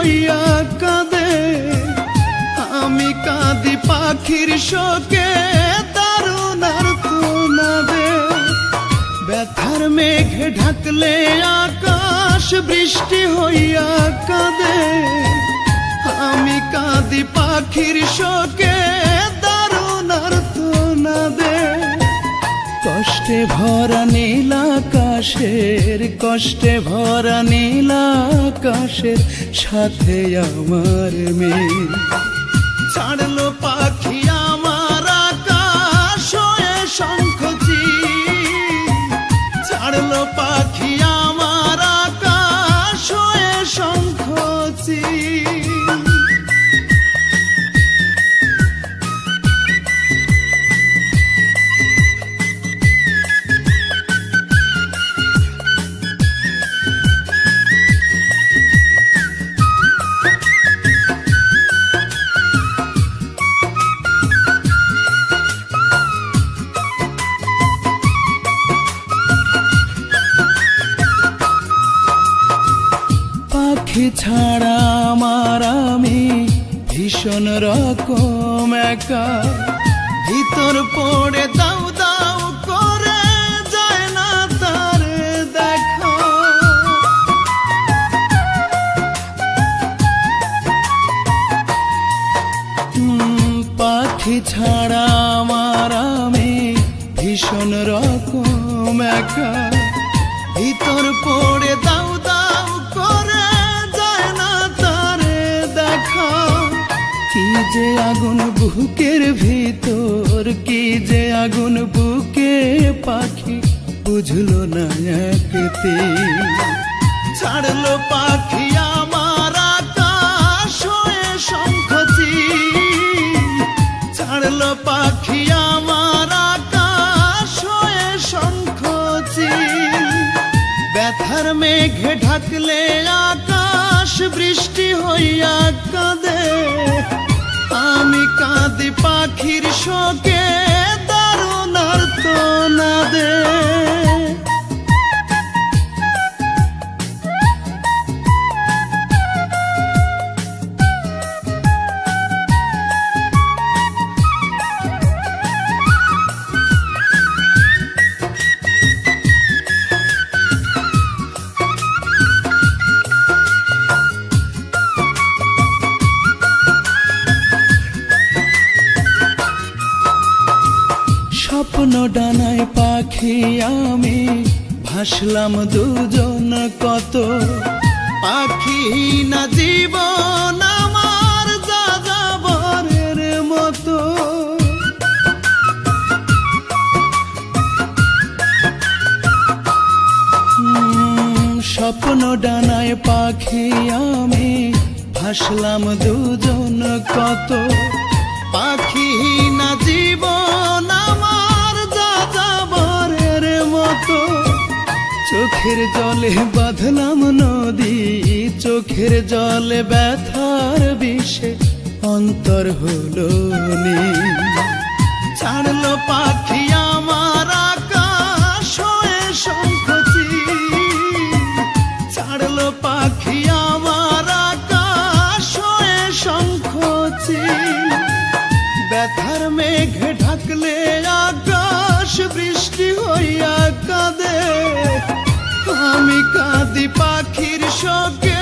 হইয়া কাঁদে, আমি কাঁদি পাখির শোকে দারুণ আর্তনাদে। ব্যথার মেঘে ঢাকলে আকাশ বৃষ্টি হইয়া কাঁদে, আমি কাঁদি পাখির শোকে দারুণ আর্তনাদে। কষ্টে ভরা নীল আকাশের, কষ্টে ভরা নীল আকাশের সাথে আমার মেয়ে। ছাড়লো পাখি আমার আকাশ হয়ে শঙ্খচি, ছাড়লো পাখি আমার আকাশ হয়ে শঙ্খচি। পাখি ছাড়া আমার আমি ভীষণ রকম একা, ভিতর পড়ে দাউ দাউ করে যায় না তার দেখা। পাখি ছাড়া আমার আমি ভীষণ রকম একা, ভিতর পড়ে দাউ দাউ করে যায় না তারে দেখা। কি যে আগুন বুকের ভিতর, কি যে আগুন বুকে, পাখি বুঝলো না একতে। ছাড়লো পাখি আমার আকাশ হয়ে শঙ্খচি, ছাড়লো পাখি আমার আকাশ হয়ে শঙ্খচি। ব্যথার মেঘে ঢাকলে আকাশ বৃষ্টি হইয়া কাঁদে, আমি কাঁদি পাখির শোকে দারুণ আর্তনাদে। স্বপ্ন ডানায় পাখি আমি ভাসলাম দুজন কত, পাখি না জীবন আমার যাযাবরের মতো। স্বপ্ন ডানায় পাখি আমি ভাসলাম দুজন কত, পাখি না জীবন আমার যাযাবরের মতো। চোখের জলে বাঁধলাম নদী, চোখের জলে ব্যথার বিষে অন্তর হলো নীল। ছাড়লো পাখি আমার আকাশ হয়ে শঙ্খচি, ছাড়লো পাখি আমার আকাশ হয়ে শঙ্খচি। ব্যথার মেঘে ঢাকলে আকাশ বৃষ্টি হইয়া কাঁদে, আমি কাঁদি পাখির শোকে